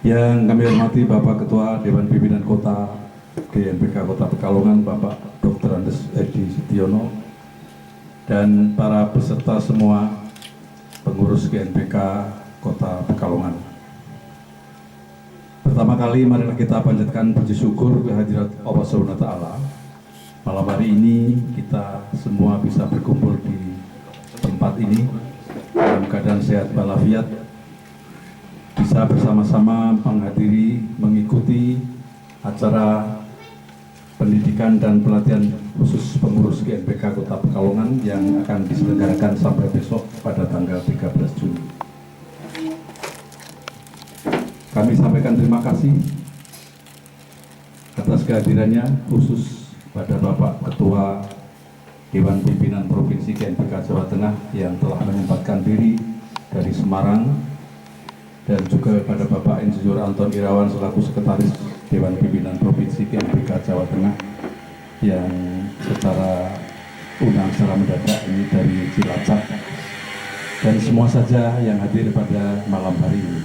Yang kami hormati Bapak Ketua Dewan Pimpinan Kota GNPK Kota Pekalongan, Bapak Dr. Andes Edi Setiono, dan para peserta semua pengurus GNPK Kota Pekalongan. Pertama kali marilah kita panjatkan puji syukur kehadirat Allah Subhanahu wa Ta'ala. Malam hari ini kita semua bisa berkumpul di tempat ini dalam keadaan sehat walafiat, bisa bersama-sama menghadiri, mengikuti acara pendidikan dan pelatihan khusus pengurus GNPK Kota Pekalongan yang akan diselenggarakan sampai besok pada tanggal 13 Juni. Kami sampaikan terima kasih atas kehadirannya, khusus pada Bapak Ketua Dewan Pimpinan Provinsi GNPK Jawa Tengah yang telah menyempatkan diri dari Semarang, dan juga pada Bapak Insinyur Anton Irawan selaku Sekretaris Dewan Pimpinan Provinsi GNPK Jawa Tengah yang secara mendadak ini dari Cilacap, dan semua saja yang hadir pada malam hari ini.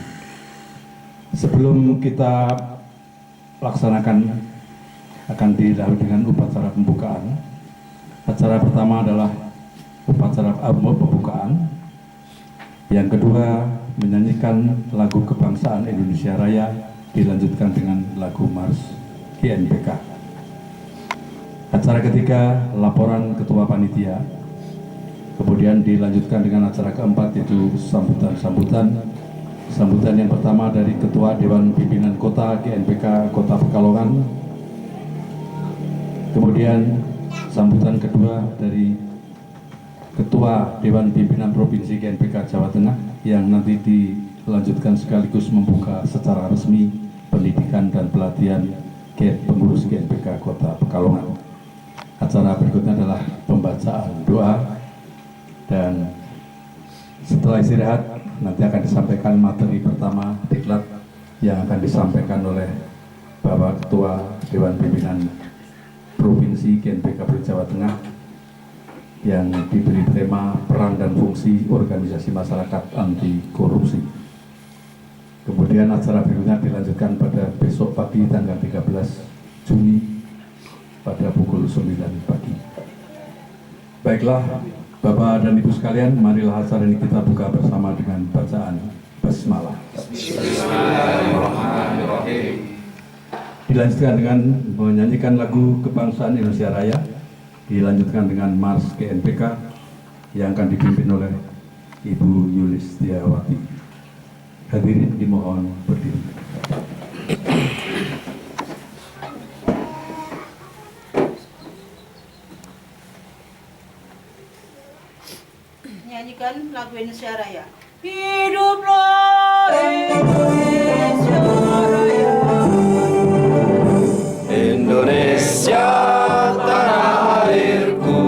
Sebelum kita laksanakan, akan didahului dengan upacara pembukaan. Acara pertama adalah upacara pembukaan. Yang kedua, menyanyikan lagu kebangsaan Indonesia Raya, dilanjutkan dengan lagu Mars GNPK. Acara ketiga, laporan Ketua Panitia. Kemudian dilanjutkan dengan acara keempat, yaitu sambutan yang pertama dari Ketua Dewan Pimpinan Kota GNPK Kota Pekalongan. Kemudian sambutan kedua dari Ketua Dewan Pimpinan Provinsi GNPK Jawa Tengah yang nanti dilanjutkan sekaligus membuka secara resmi pendidikan dan pelatihan pengurus GNPK Kota Pekalongan. Acara berikutnya adalah pembacaan doa, dan setelah istirahat nanti akan disampaikan materi pertama diklat yang akan disampaikan oleh Bapak Ketua Dewan Pimpinan Provinsi GNPK Jawa Tengah yang diberi tema peran dan fungsi organisasi masyarakat anti korupsi. Kemudian acara berikutnya dilanjutkan pada besok pagi tanggal 13 Juni pada pukul 9 pagi. Baiklah, Bapak dan Ibu sekalian, marilah acara ini kita buka bersama dengan bacaan basmalah. Bismillahirrahmanirrahim. Dilanjutkan dengan menyanyikan lagu kebangsaan Indonesia Raya, dilanjutkan dengan Mars GNPK yang akan dipimpin oleh Ibu Yulistiawati. Hadirin dimohon berdiri. Nyanyikan lagu Indonesia Raya. Hiduplah Indonesia Raya. Indonesia tanah airku,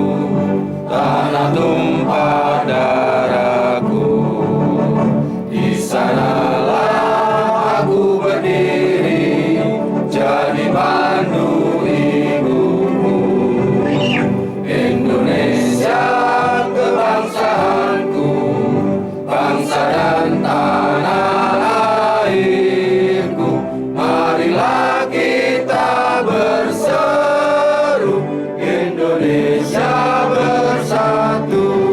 tanah tumpah darahku. Di sanalah aku berdiri, jadi pandu ibuku. Indonesia kebangsaanku, bangsa dan tanah airku. Marilah kita berseru, Indonesia bersatu.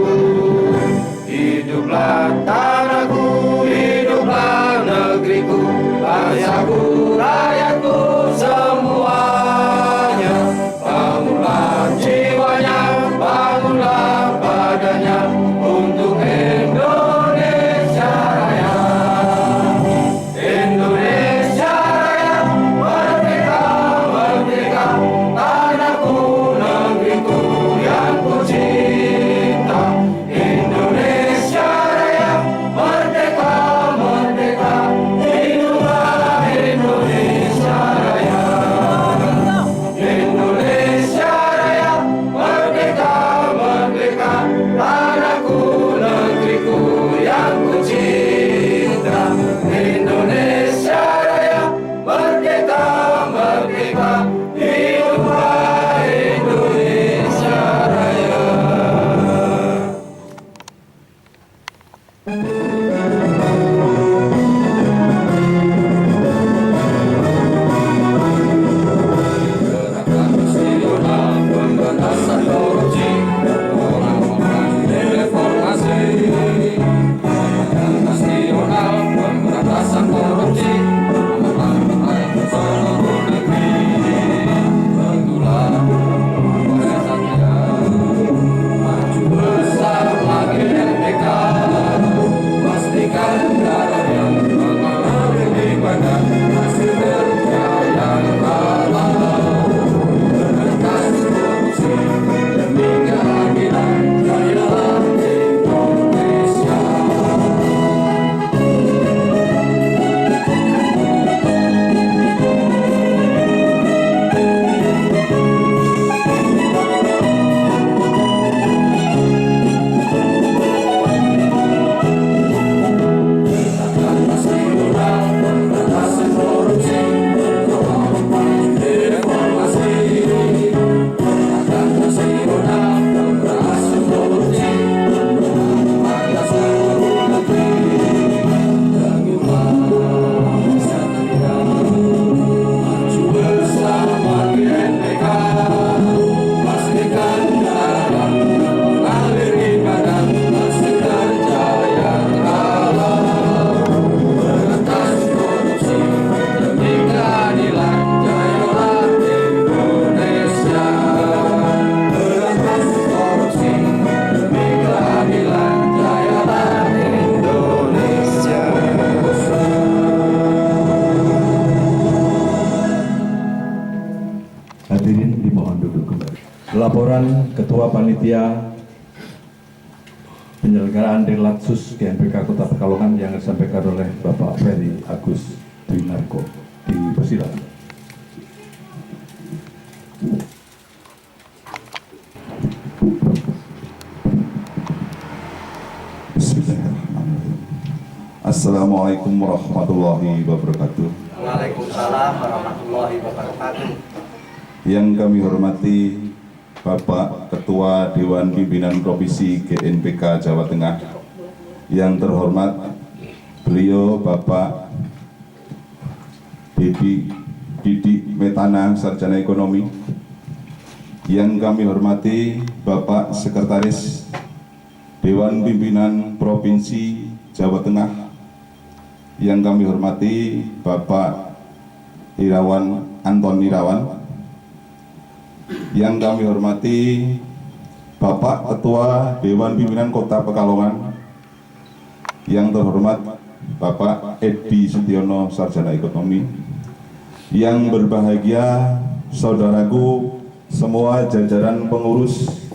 panitia penyelenggaraan Dirlatsus GNPK Kota Pekalongan yang disampaikan oleh Bapak Ferry Agus Dwinarko. Dipersilakan. Bismillahirrahmanirrahim. Assalamualaikum warahmatullahi wabarakatuh. Waalaikumsalam warahmatullahi wabarakatuh. Yang kami hormati Bapak Ketua Dewan Pimpinan Provinsi GNPK Jawa Tengah, yang terhormat beliau Bapak Didi Metana, Sarjana Ekonomi, yang kami hormati Bapak Sekretaris Dewan Pimpinan Provinsi Jawa Tengah, yang kami hormati Bapak Irawan Anton Irawan, yang kami hormati Bapak Ketua Dewan Pimpinan Kota Pekalongan, yang terhormat Bapak Edi Sutiono, Sarjana Ekonomi, yang berbahagia saudaraku semua jajaran pengurus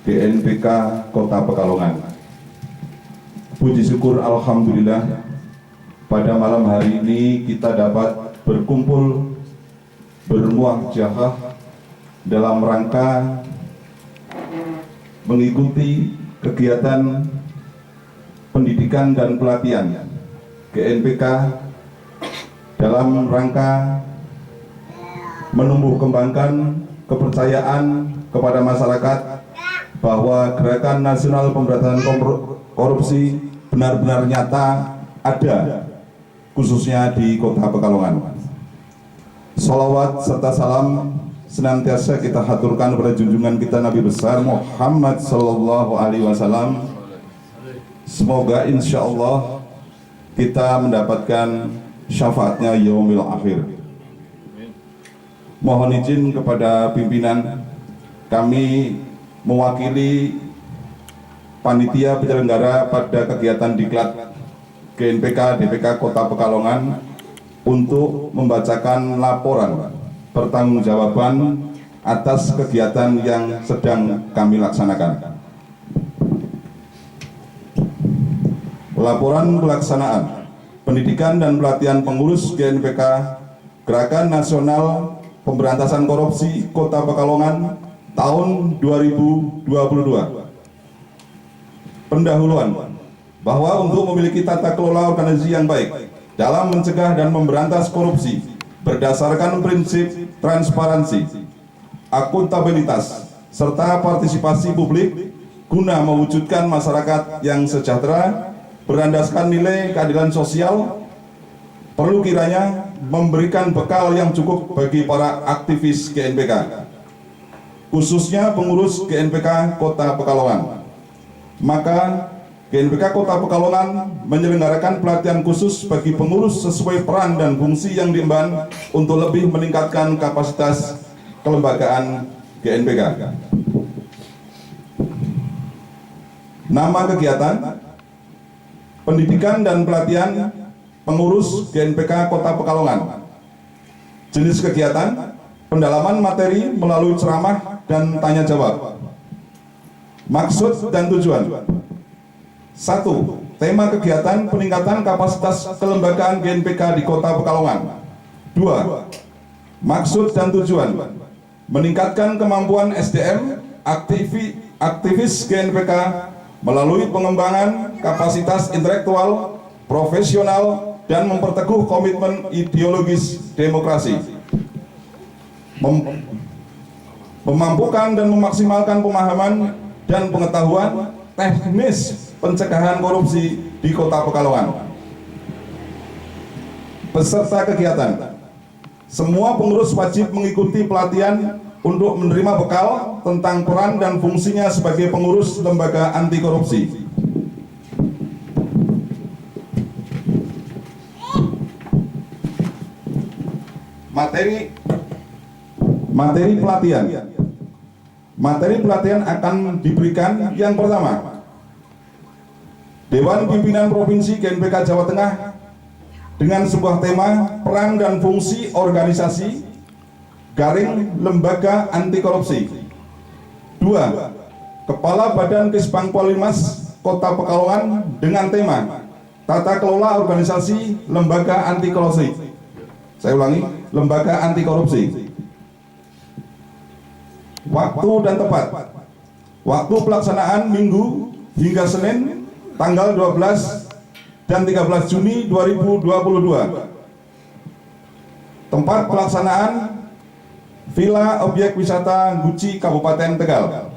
GNPK Kota Pekalongan. Puji syukur alhamdulillah, pada malam hari ini kita dapat berkumpul bermuahjahah dalam rangka mengikuti kegiatan pendidikan dan pelatihan GNPK dalam rangka menumbuh kembangkan kepercayaan kepada masyarakat bahwa Gerakan Nasional Pemberantasan Korupsi benar-benar nyata ada, khususnya di Kota Pekalongan. Sholawat serta salam senantiasa kita haturkan kepada junjungan kita Nabi besar Muhammad Sallallahu Alaihi Wasallam. Semoga insya Allah kita mendapatkan syafaatnya yaumil akhir. Mohon izin kepada pimpinan, kami mewakili panitia penyelenggara pada kegiatan diklat GNPK DPK Kota Pekalongan untuk membacakan laporan pertanggungjawaban atas kegiatan yang sedang kami laksanakan. Laporan pelaksanaan pendidikan dan pelatihan pengurus GNPK Gerakan Nasional Pemberantasan Korupsi Kota Pekalongan tahun 2022. Pendahuluan bahwa untuk memiliki tata kelola organisasi yang baik dalam mencegah dan memberantas korupsi berdasarkan prinsip transparansi, akuntabilitas, serta partisipasi publik guna mewujudkan masyarakat yang sejahtera berlandaskan nilai keadilan sosial, perlu kiranya memberikan bekal yang cukup bagi para aktivis GNPK, khususnya pengurus GNPK Kota Pekalongan. Maka GNPK Kota Pekalongan menyelenggarakan pelatihan khusus bagi pengurus sesuai peran dan fungsi yang diemban untuk lebih meningkatkan kapasitas kelembagaan GNPK. Nama kegiatan pendidikan dan pelatihan pengurus GNPK Kota Pekalongan. Jenis kegiatan pendalaman materi melalui ceramah dan tanya jawab. Maksud dan tujuan: 1. Tema kegiatan peningkatan kapasitas kelembagaan GNPK di Kota Pekalongan. 2. Maksud dan tujuan: meningkatkan kemampuan SDM aktivis GNPK melalui pengembangan kapasitas intelektual, profesional, dan memperteguh komitmen ideologis demokrasi. Memampukan dan memaksimalkan pemahaman dan pengetahuan teknis pencegahan korupsi di Kota Pekalongan. Peserta kegiatan: semua pengurus wajib mengikuti pelatihan untuk menerima bekal tentang peran dan fungsinya sebagai pengurus lembaga anti korupsi. Materi pelatihan. Materi pelatihan akan diberikan yang pertama, Dewan Pimpinan Provinsi GNPK Jawa Tengah dengan sebuah tema peran dan fungsi organisasi garing lembaga anti korupsi. 2. Kepala Badan Kesbang Polimas Kota Pekalongan dengan tema Tata Kelola Organisasi Lembaga Anti Korupsi. Saya ulangi, Lembaga Anti Korupsi. Waktu dan tempat. Waktu pelaksanaan Minggu hingga Senin tanggal 12 dan 13 Juni 2022. Tempat pelaksanaan Villa Objek Wisata Guci Kabupaten Tegal.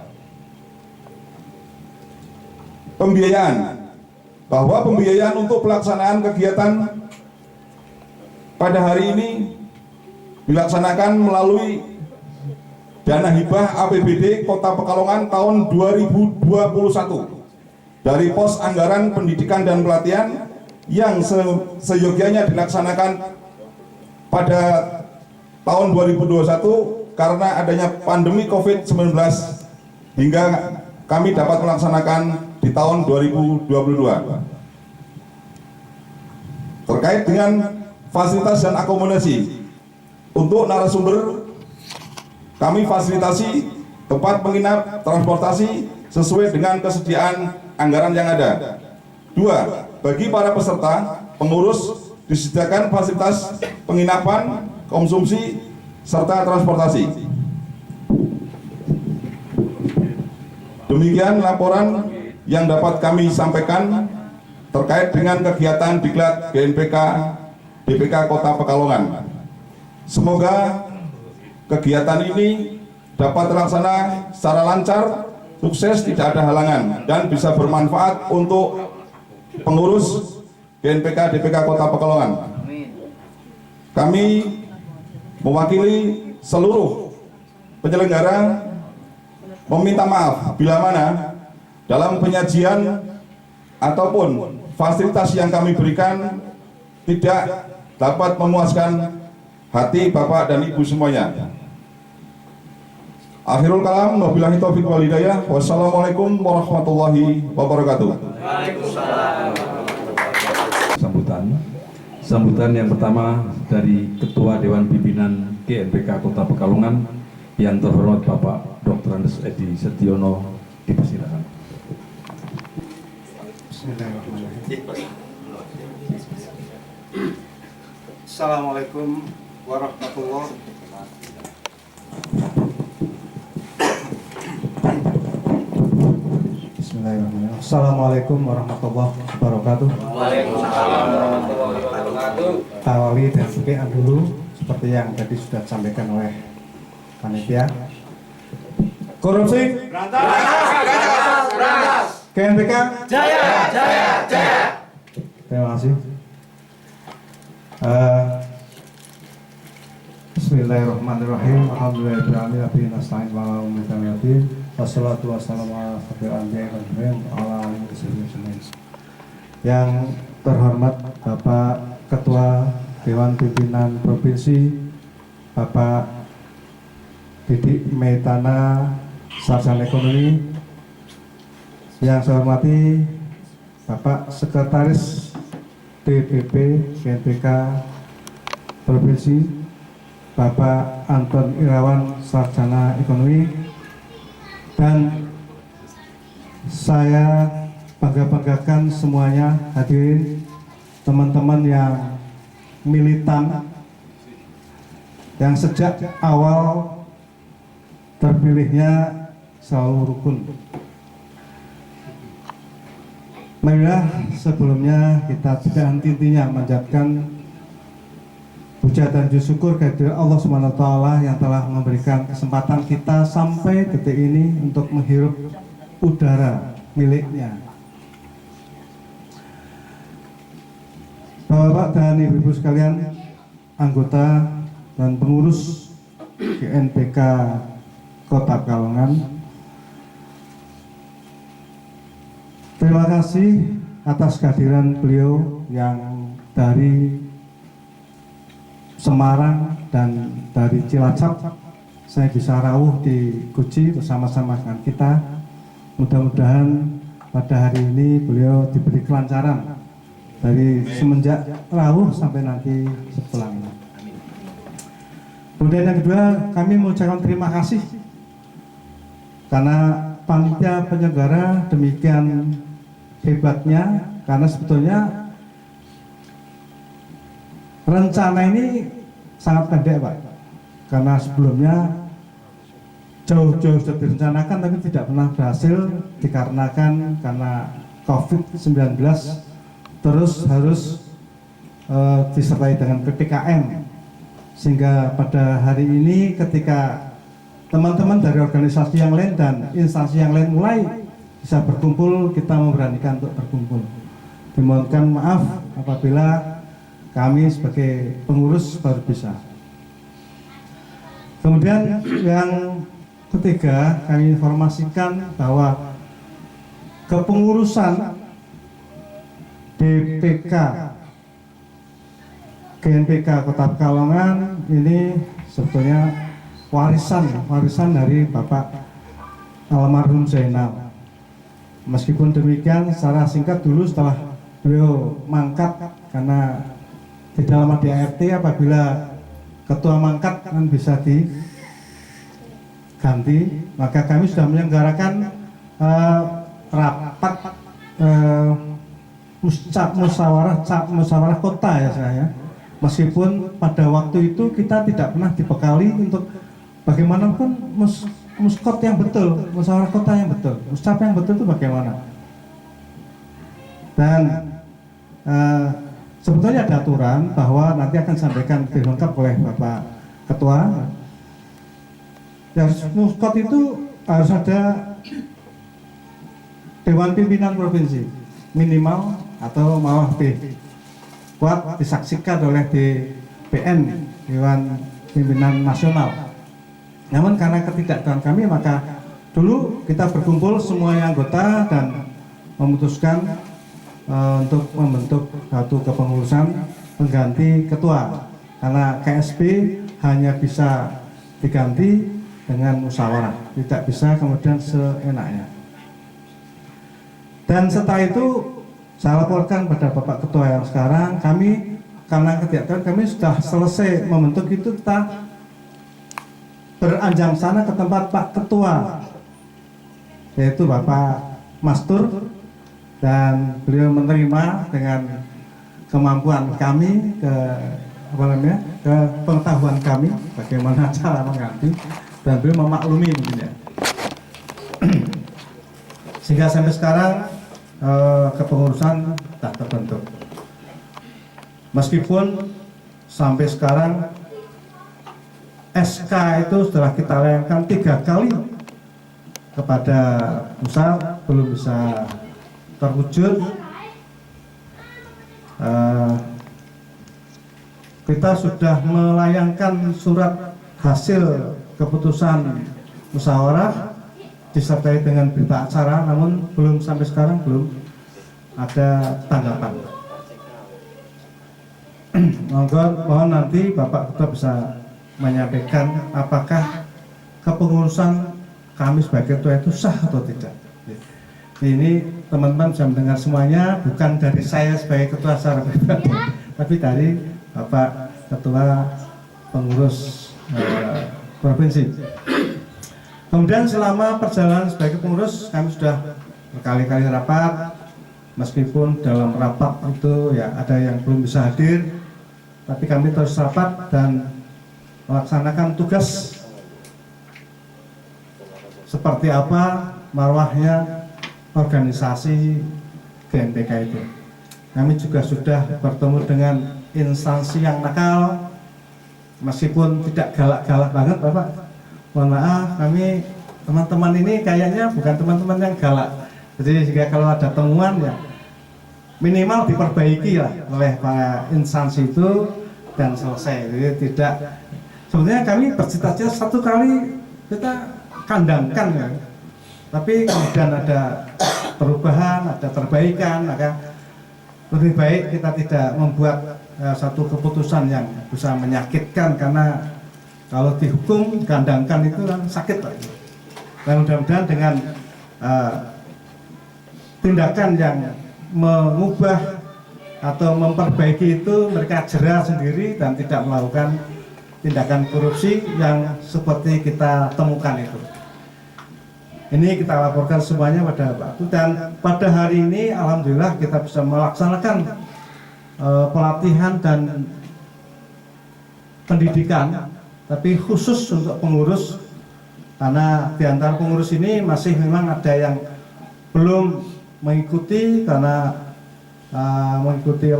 Pembiayaan, bahwa pembiayaan untuk pelaksanaan kegiatan pada hari ini dilaksanakan melalui dana hibah APBD Kota Pekalongan tahun 2021 dari pos anggaran pendidikan dan pelatihan yang seyogianya dilaksanakan pada tahun 2021 karena adanya pandemi COVID-19 hingga kami dapat melaksanakan di tahun 2022. Terkait dengan fasilitas dan akomodasi untuk narasumber, kami fasilitasi tempat menginap, transportasi sesuai dengan kesediaan anggaran yang ada. 2. Bagi para peserta, pengurus disediakan fasilitas penginapan, konsumsi, serta transportasi. Demikian laporan yang dapat kami sampaikan terkait dengan kegiatan Diklat GNPK DPK Kota Pekalongan. Semoga kegiatan ini dapat terlaksana secara lancar, sukses, tidak ada halangan, dan bisa bermanfaat untuk pengurus GNPK DPK Kota Pekalongan. Kami mewakili seluruh penyelenggara meminta maaf bila mana dalam penyajian ataupun fasilitas yang kami berikan tidak dapat memuaskan hati Bapak dan Ibu semuanya. Akhirul kalam, wabillahi taufiq wal hidayah. Wassalamualaikum warahmatullahi wabarakatuh. Waalaikumsalam. Sambutan yang pertama dari Ketua Dewan Pimpinan GNPK Kota Pekalongan yang terhormat Bapak Dr. Andes Edi Setiono, dipersilakan. Bismillahirrahmanirrahim. Assalamualaikum warahmatullahi Bismillahirrahmanirrahim. Assalamualaikum warahmatullahi wabarakatuh. Waalaikumsalam warahmatullahi wabarakatuh. Awali dan sekian dulu seperti yang tadi sudah disampaikan oleh panitia. Korupsi berantas. GNPK Jaya, jaya, jaya. Terima kasih. Bismillahirrahmanirrahim. Alhamdulillahirrahmanirrahim. Nasta'in wa ala wassalatu wassalamu ala asyrofil anbiya'i wal mursalin ala alihi wasallam. Yang terhormat Bapak Ketua Dewan Pimpinan Provinsi Bapak Didik Maitana, Sarjana Ekonomi. Yang saya hormati Bapak Sekretaris DPP GNPK Provinsi Bapak Anton Irawan, Sarjana Ekonomi. Dan saya bangga-banggakan semuanya hadirin teman-teman yang militan yang sejak awal terpilihnya selalu rukun. Marilah sebelumnya kita tidak henti-hentinya menjadikan puja dan syukur kehadirat Allah SWT yang telah memberikan kesempatan kita sampai detik ini untuk menghirup udara miliknya. Bapak dan Ibu-ibu sekalian, anggota dan pengurus GNPK Kota Pekalongan, terima kasih atas kehadiran beliau yang dari Semarang dan dari Cilacap. Saya bisa rawuh di Guci bersama-sama dengan kita. Mudah-mudahan pada hari ini beliau diberi kelancaran dari semenjak rawuh sampai nanti sepulangnya. Kemudian yang kedua, kami mengucapkan terima kasih karena panitia penyelenggara demikian hebatnya, karena sebetulnya rencana ini sangat pendek Pak, karena sebelumnya jauh-jauh sudah direncanakan tapi tidak pernah berhasil dikarenakan karena COVID-19, terus harus disertai dengan PPKM, sehingga pada hari ini ketika teman-teman dari organisasi yang lain dan instansi yang lain mulai bisa berkumpul, kita memberanikan untuk berkumpul. Dimohonkan maaf apabila kami sebagai pengurus baru bisa. Kemudian yang ketiga, kami informasikan bahwa kepengurusan DPK GNPK Kota Pekalongan ini sebetulnya warisan dari Bapak almarhum Zainal. Meskipun demikian, secara singkat dulu setelah beliau mangkat, karena di dalam ADART apabila ketua mangkat kan bisa diganti, maka kami sudah menyelenggarakan rapat musyawarah kota ya saya. Meskipun pada waktu itu kita tidak pernah dibekali untuk bagaimanapun muskot yang betul, musyawarah kota yang betul, muscap yang betul itu bagaimana. Dan sebetulnya ada aturan bahwa nanti akan disampaikan lebih lengkap oleh Bapak Ketua. Yang muskot itu harus ada Dewan Pimpinan Provinsi minimal atau malah kuat disaksikan oleh DPN, Dewan Pimpinan Nasional. Namun karena ketidaktahuan kami, maka dulu kita berkumpul semuanya anggota dan memutuskan untuk membentuk satu kepengurusan pengganti ketua, karena KSP hanya bisa diganti dengan musyawarah, tidak bisa kemudian seenaknya. Dan setelah itu saya laporkan pada Bapak Ketua yang sekarang, kami karena ketidaktahuan kami sudah selesai membentuk itu, kita beranjang sana ke tempat Pak Ketua, yaitu Bapak Mastur, dan beliau menerima dengan kemampuan kami ke pengetahuan kami bagaimana cara mengganti, dan beliau memaklumi mungkin ya. Sehingga sampai sekarang kepengurusan tak terbentuk. Meskipun sampai sekarang SK itu setelah kita layangkan 3 kali kepada pusat belum bisa terwujud. Kita sudah melayangkan surat hasil keputusan musyawarah disertai dengan berita acara, namun belum sampai sekarang belum ada tanggapan. Mohon nanti Bapak Ketua bisa menyampaikan apakah kepengurusan kami sebagai ketua itu sah atau tidak. Ini teman-teman bisa mendengar semuanya, bukan dari saya sebagai ketua secara pribadi, tapi dari Bapak Ketua Pengurus Provinsi. Kemudian selama perjalanan sebagai pengurus kami sudah berkali-kali rapat, meskipun dalam rapat itu ya ada yang belum bisa hadir, tapi kami terus rapat dan melaksanakan tugas seperti apa marwahnya organisasi GNPK itu. Kami juga sudah bertemu dengan instansi yang nakal, meskipun tidak galak-galak banget Bapak. Mohon maaf, kami teman-teman ini kayaknya bukan teman-teman yang galak. Jadi jika kalau ada temuan ya minimal diperbaiki lah oleh para instansi itu dan selesai. Jadi tidak, sebenarnya kami bercita-cita satu kali kita kandangkan ya. Tapi kemudian ada perubahan, ada perbaikan, maka lebih baik kita tidak membuat satu keputusan yang bisa menyakitkan, karena kalau dihukum, kandangkan itu kan sakit Pak. Dan mudah-mudahan dengan tindakan yang mengubah atau memperbaiki itu mereka jera sendiri dan tidak melakukan tindakan korupsi yang seperti kita temukan itu. Ini kita laporkan semuanya pada Pak. Dan pada hari ini alhamdulillah kita bisa melaksanakan pelatihan dan pendidikan, tapi khusus untuk pengurus, karena di antara pengurus ini masih memang ada yang belum mengikuti karena mengikuti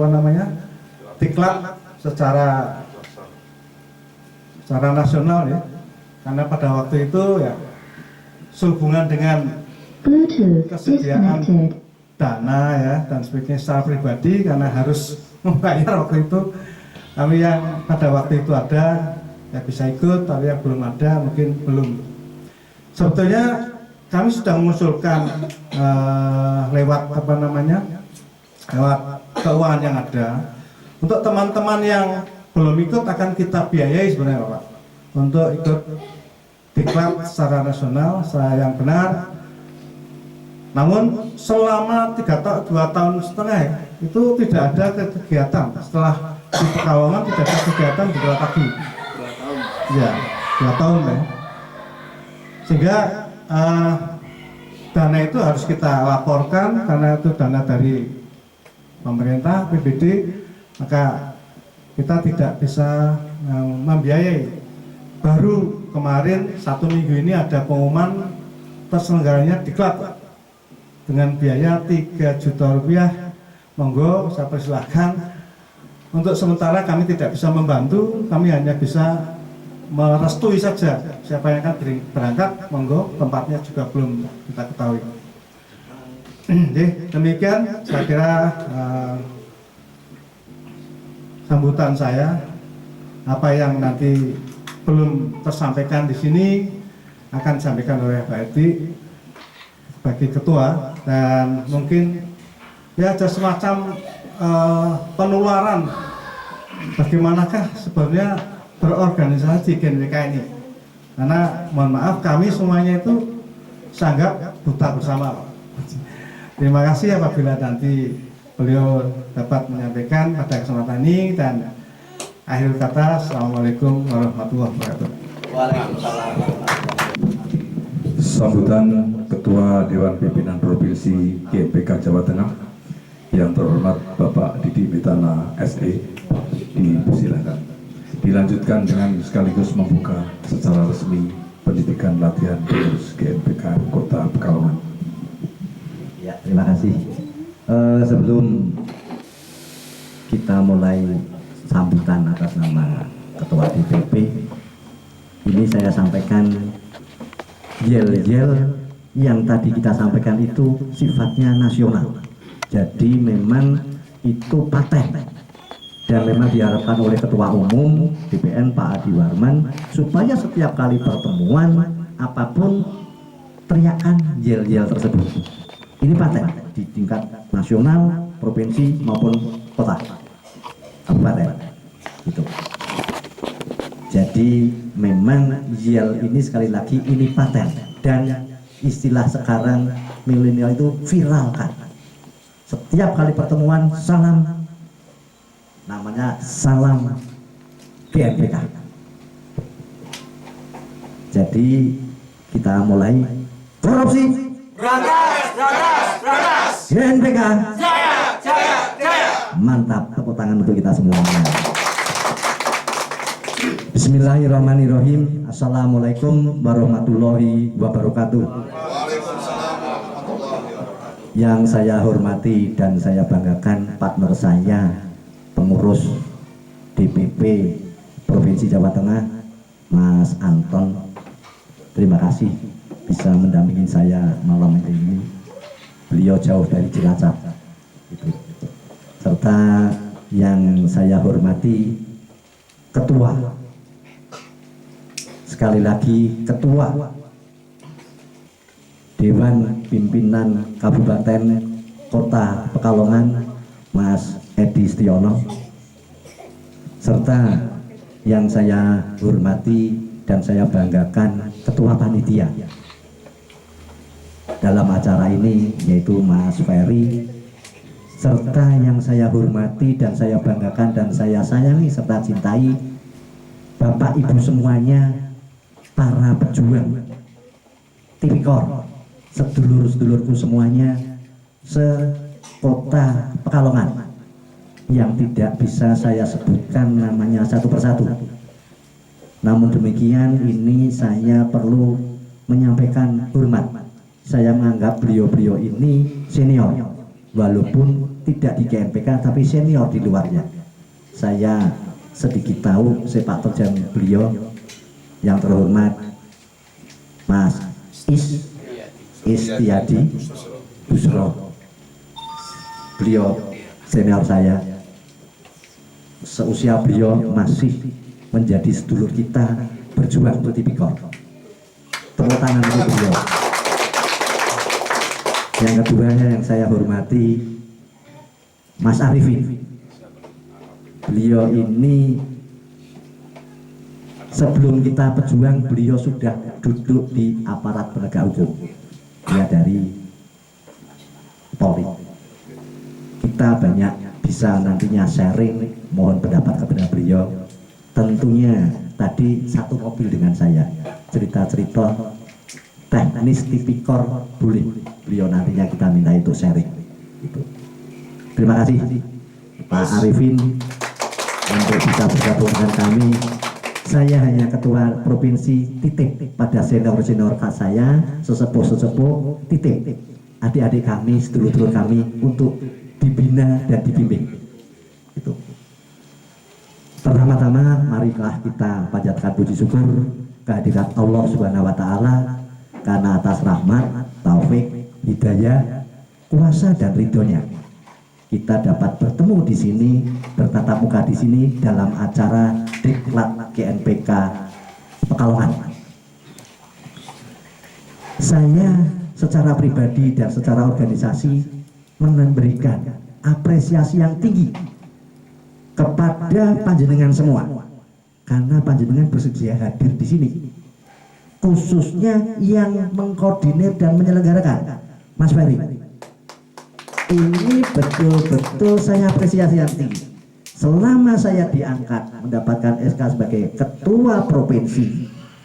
diklat secara nasional ya, karena pada waktu itu ya sehubungan dengan kesediaan dana ya dan sebagainya secara pribadi, karena harus membayar waktu itu. Kami yang pada waktu itu ada ya bisa ikut, tapi yang belum ada mungkin belum. Sebetulnya kami sudah mengusulkan lewat lewat keuangan yang ada. Untuk teman-teman yang belum ikut akan kita biayai sebenarnya Pak, untuk ikut diklat secara nasional secara yang benar. Namun selama 2 tahun setengah itu tidak ada kegiatan. Setelah di Pekalongan tidak ada kegiatan di lagi. Ya, 2 tahun ya. Sehingga dana itu harus kita laporkan karena itu dana dari pemerintah PBD, maka kita tidak bisa membiayai. Baru kemarin 1 minggu ini ada pengumuman terselenggaranya diklat dengan biaya 3 juta rupiah. Monggo saya persilahkan. Untuk sementara kami tidak bisa membantu, kami hanya bisa merestui saja siapa yang akan berangkat. Monggo, tempatnya juga belum kita ketahui. Demikian saya kira sambutan saya. Apa yang nanti belum tersampaikan di sini akan disampaikan oleh Pak Edi sebagai ketua, dan mungkin ya ada semacam penularan bagaimanakah sebenarnya berorganisasi GNPK ini, karena mohon maaf kami semuanya itu sanggap buta bersama. Terima kasih apabila nanti beliau dapat menyampaikan pada kesempatan ini, dan akhir kata assalamualaikum warahmatullahi wabarakatuh. Waalaikumsalam. Sambutan Ketua Dewan Pimpinan Provinsi GNPK Jawa Tengah yang terhormat Bapak Didi Mitana SE, dipersilakan. Dilanjutkan dengan sekaligus membuka secara resmi pendidikan latihan pengurus GNPK Kota Pekalongan. Ya, terima kasih. Sebelum kita mulai sambutan atas nama Ketua DPP, ini saya sampaikan yel-yel yang tadi kita sampaikan itu sifatnya nasional. Jadi memang itu paten, dan memang diharapkan oleh Ketua Umum DPN Pak Adi Warman supaya setiap kali pertemuan apapun teriakan yel-yel tersebut. Ini paten di tingkat nasional, provinsi maupun kota, kabupaten. Itu. Jadi memang yel ini sekali lagi ini paten, dan istilah sekarang milenial itu viralkan. Setiap kali pertemuan salam, namanya salam GNPK. Jadi kita mulai korupsi. Berantas. GNPK. Jaya. Mantap, tepuk tangan untuk kita semuanya. Bismillahirrahmanirrahim. Assalamualaikum warahmatullahi wabarakatuh. Yang saya hormati dan saya banggakan partner saya, pengurus DPP Provinsi Jawa Tengah, Mas Anton. Terima kasih bisa mendampingi saya malam ini. Beliau jauh dari Cilacap. Serta yang saya hormati Ketua, sekali lagi Ketua Dewan Pimpinan Kabupaten Kota Pekalongan, Mas Edi Stiono, serta yang saya hormati dan saya banggakan Ketua Panitia dalam acara ini, yaitu Mas Ferry, serta yang saya hormati dan saya banggakan dan saya sayangi serta cintai Bapak Ibu semuanya, para pejuang Tipikor, sedulur-sedulurku semuanya sekota Pekalongan yang tidak bisa saya sebutkan namanya satu persatu. Namun demikian, ini saya perlu menyampaikan hormat. Saya menganggap beliau-beliau ini senior, walaupun tidak di GNPK tapi senior di luarnya. Saya sedikit tahu sepak terjang beliau yang terhormat Mas Istiadi Busro. Beliau senior saya, seusia beliau masih menjadi sedulur kita berjuang untuk Tipikor. Tepuk tangan untuk beliau. Yang kedua yang saya hormati Mas Arifin. Beliau ini sebelum kita berjuang, beliau sudah duduk di aparat penegak hukum. Dia dari Polri. Kita banyak bisa nantinya sharing, mohon pendapat kepada beliau. Tentunya tadi satu mobil dengan saya, cerita-cerita teknis Tipikor boleh beliau nantinya kita minta itu sharing. Gitu. Terima kasih Pak Arifin untuk bisa bergabung dengan kami. Saya hanya ketua provinsi, titip pada senior-senior saya, sesepuh-sesepuh, titip adik-adik kami, sedulur-sedulur kami untuk dibina dan dibimbing. Itu. Pertama-tama marilah kita panjatkan puji syukur kehadirat Allah Subhanahu wa taala karena atas rahmat, taufik, hidayah, kuasa dan ridhonya kita dapat bertemu di sini, bertatap muka di sini dalam acara Diklat GNPK Pekalongan. Saya secara pribadi dan secara organisasi memberikan apresiasi yang tinggi kepada panjenengan semua karena panjenengan bersedia hadir di sini, khususnya yang mengkoordinir dan menyelenggarakan Mas Ferry. Ini betul-betul saya apresiasi yang tinggi. Selama saya diangkat mendapatkan SK sebagai ketua provinsi